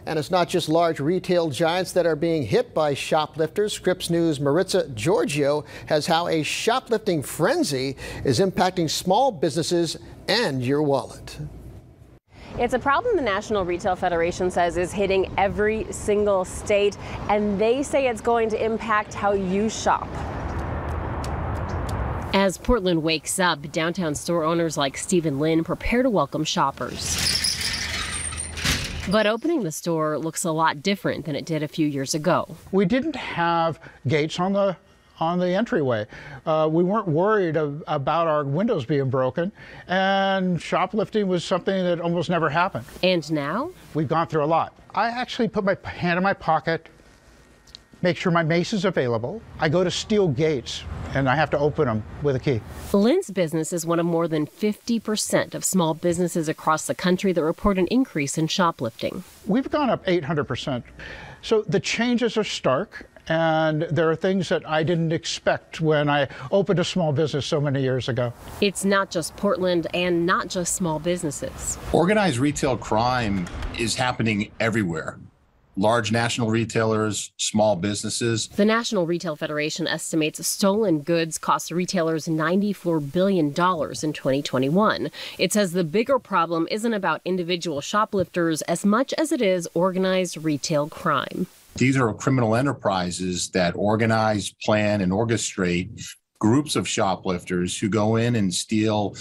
And it's not just large retail giants that are being hit by shoplifters. Scripps News' Maritza Giorgio has how a shoplifting frenzy is impacting small businesses and your wallet. It's a problem the National Retail Federation says is hitting every single state, and they say it's going to impact how you shop. As Portland wakes up, downtown store owners like Stephen Lynn prepare to welcome shoppers. But opening the store looks a lot different than it did a few years ago. We didn't have gates on the entryway. We weren't worried about our windows being broken, and shoplifting was something that almost never happened. And now? We've gone through a lot. I actually put my hand in my pocket, make sure my mace is available. I go to steel gates, and I have to open them with a key. Lynn's business is one of more than 50% of small businesses across the country that report an increase in shoplifting. We've gone up 800%. So the changes are stark, and there are things that I didn't expect when I opened a small business so many years ago. It's not just Portland and not just small businesses. Organized retail crime is happening everywhere. Large national retailers, small businesses. The National Retail Federation estimates stolen goods cost retailers $94 billion in 2021. It says the bigger problem isn't about individual shoplifters as much as it is organized retail crime. These are criminal enterprises that organize, plan, and orchestrate groups of shoplifters who go in and steal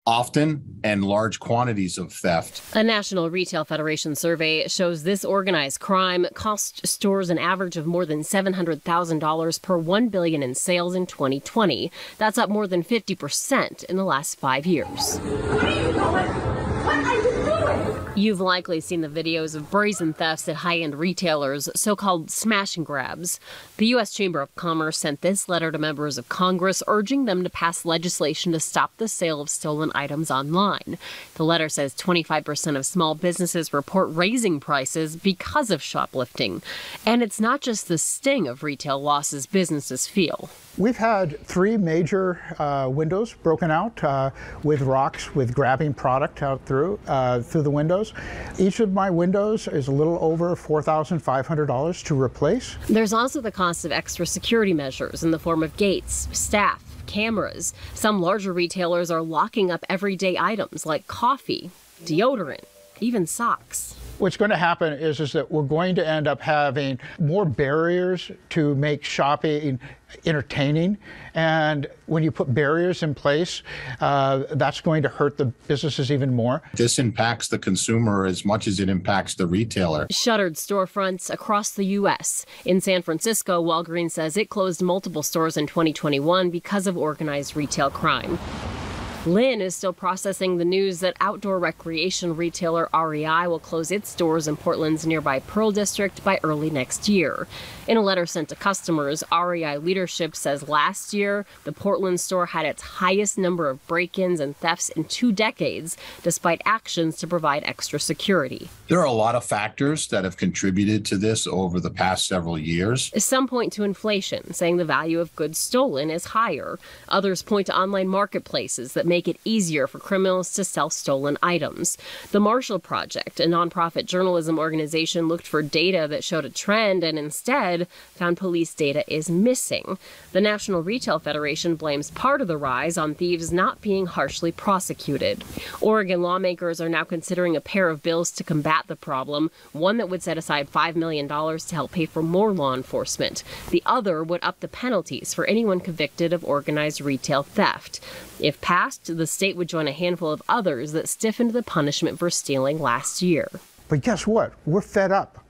often and large quantities of theft. A National Retail Federation survey shows this organized crime cost stores an average of more than $700,000 per $1 billion in sales in 2020. That's up more than 50% in the last 5 years. You've likely seen the videos of brazen thefts at high-end retailers, so-called smash and grabs. The U.S. Chamber of Commerce sent this letter to members of Congress urging them to pass legislation to stop the sale of stolen items online. The letter says 25% of small businesses report raising prices because of shoplifting. And it's not just the sting of retail losses businesses feel. We've had 3 major windows broken out with rocks, with grabbing product out through the windows. Each of my windows is a little over $4,500 to replace. There's also the cost of extra security measures in the form of gates, staff, cameras. Some larger retailers are locking up everyday items like coffee, deodorant, even socks. What's going to happen is that we're going to end up having more barriers to make shopping entertaining. And when you put barriers in place, that's going to hurt the businesses even more. This impacts the consumer as much as it impacts the retailer. Shuttered storefronts across the U.S. In San Francisco, Walgreens says it closed multiple stores in 2021 because of organized retail crime. Lynn is still processing the news that outdoor recreation retailer REI will close its stores in Portland's nearby Pearl District by early next year. In a letter sent to customers, REI leadership says last year, the Portland store had its highest number of break-ins and thefts in 2 decades, despite actions to provide extra security. There are a lot of factors that have contributed to this over the past several years. Some point to inflation, saying the value of goods stolen is higher. Others point to online marketplaces that make it easier for criminals to sell stolen items. The Marshall Project, a nonprofit journalism organization, looked for data that showed a trend and instead found police data is missing. The National Retail Federation blames part of the rise on thieves not being harshly prosecuted. Oregon lawmakers are now considering a pair of bills to combat the problem, one that would set aside $5 million to help pay for more law enforcement. The other would up the penalties for anyone convicted of organized retail theft. If passed, the state would join a handful of others that stiffened the punishment for stealing last year. But guess what? We're fed up.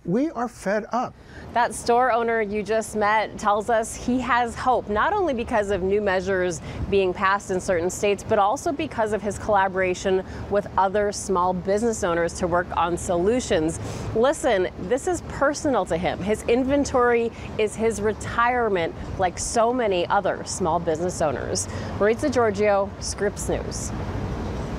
We are fed up. That store owner you just met tells us he has hope, not only because of new measures being passed in certain states, but also because of his collaboration with other small business owners to work on solutions. Listen, this is personal to him. His inventory is his retirement, like so many other small business owners. Maritza Giorgio, Scripps News.